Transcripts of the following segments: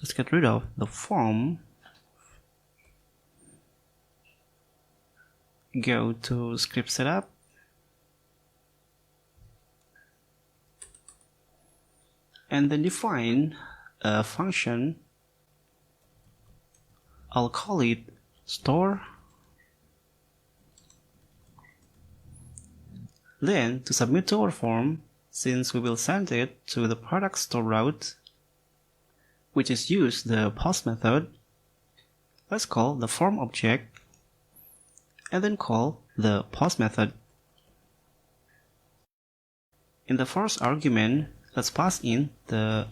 let's get rid of the form. Go to script setup. And then define a function. I'll call it store. Then to submit to our form, since we will send it to the product store route, which is use the post method, let's call the form object and then call the post method. In the first argument, let's pass in the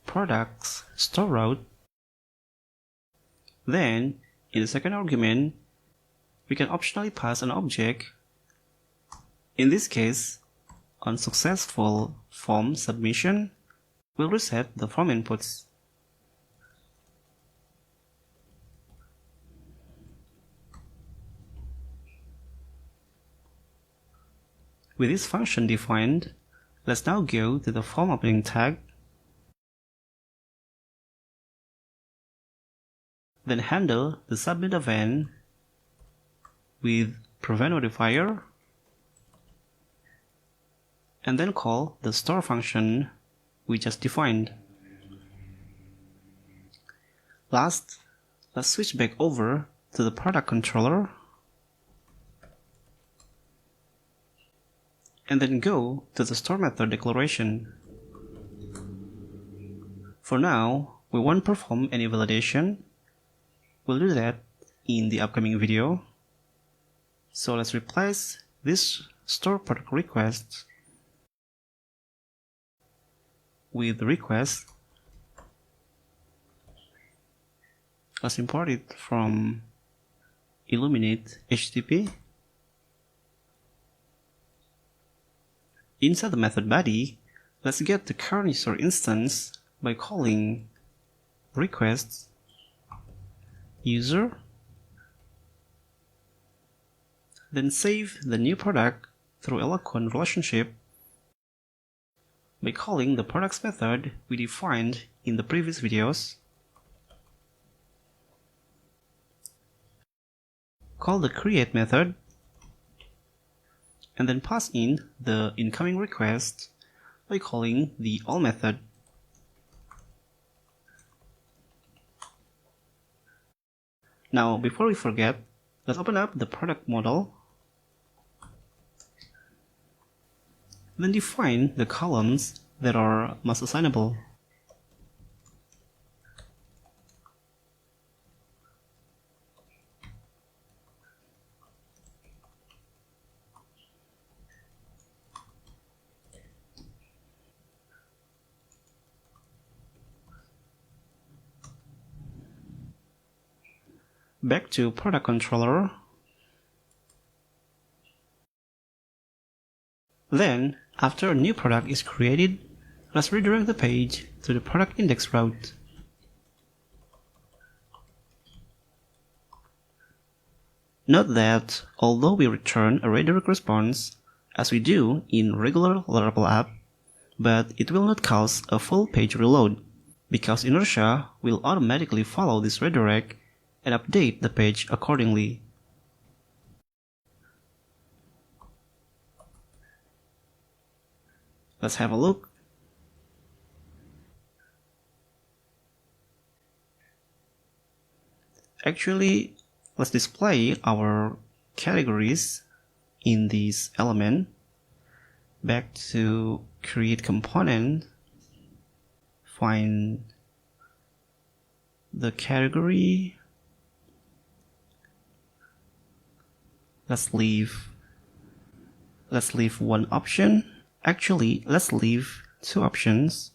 product's store route. Then in the second argument, we can optionally pass an object. In this case, on successful form submission, we'll reset the form inputs. With this function defined, let's now go to the form opening tag. Then handle the submit event with prevent modifier, and then call the store function we just defined. Last, let's switch back over to the product controller and then go to the store method declaration. For now, we won't perform any validation. We'll do that in the upcoming video. So let's replace this store product request with request. Let's import it from Illuminate HTTP. Inside the method body, let's get the current user instance by calling request user, then save the new product through Eloquent relationship by calling the products method we defined in the previous videos. Call the create method and then pass in the incoming request by calling the all method. Now, before we forget, let's open up the product model. Then define the columns that are most assignable. Back to product controller. Then, after a new product is created, let's redirect the page to the product index route. Note that although we return a redirect response, as we do in regular Laravel app, but it will not cause a full page reload, because Inertia will automatically follow this redirect and update the page accordingly. Let's have a look. Actually, let's display our categories in this element. Back to create component, find the category. Let's leave one option. Actually, let's leave two options.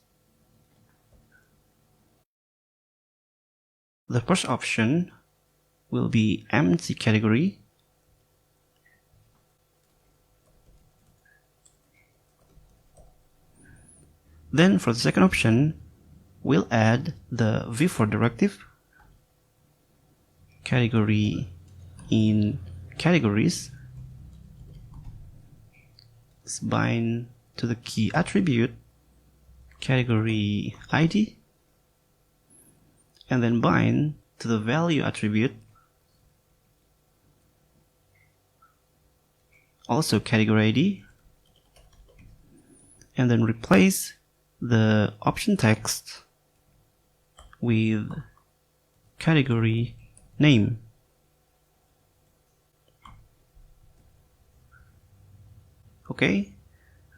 The first option will be empty category. Then for the second option, we'll add the v-for directive, category in categories, let's bind to the key attribute category ID, and then bind to the value attribute, also category ID, and then replace the option text with category name. Okay,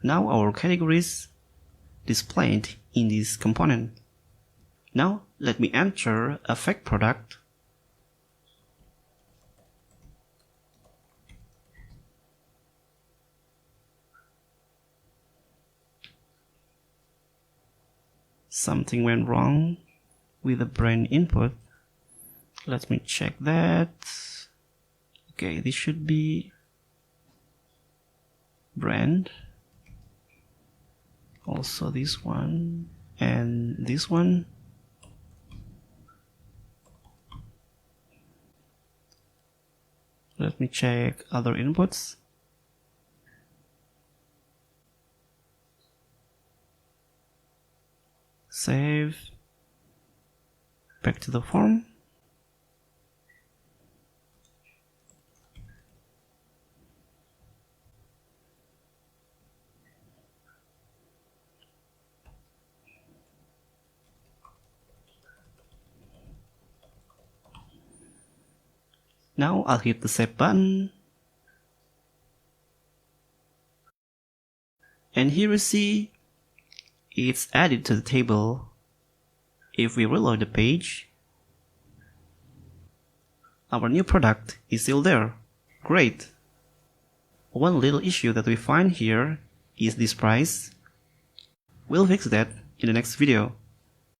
now our categories displayed in this component. Now let me enter a fake product something went wrong with the brand input. Let me check that. Okay, this should be brand, also this one and this one. Let me check other inputs. Save, back to the form. Now I'll hit the save button, and here you see it's added to the table. If we reload the page, our new product is still there. Great! One little issue that we find here is this price. We'll fix that in the next video.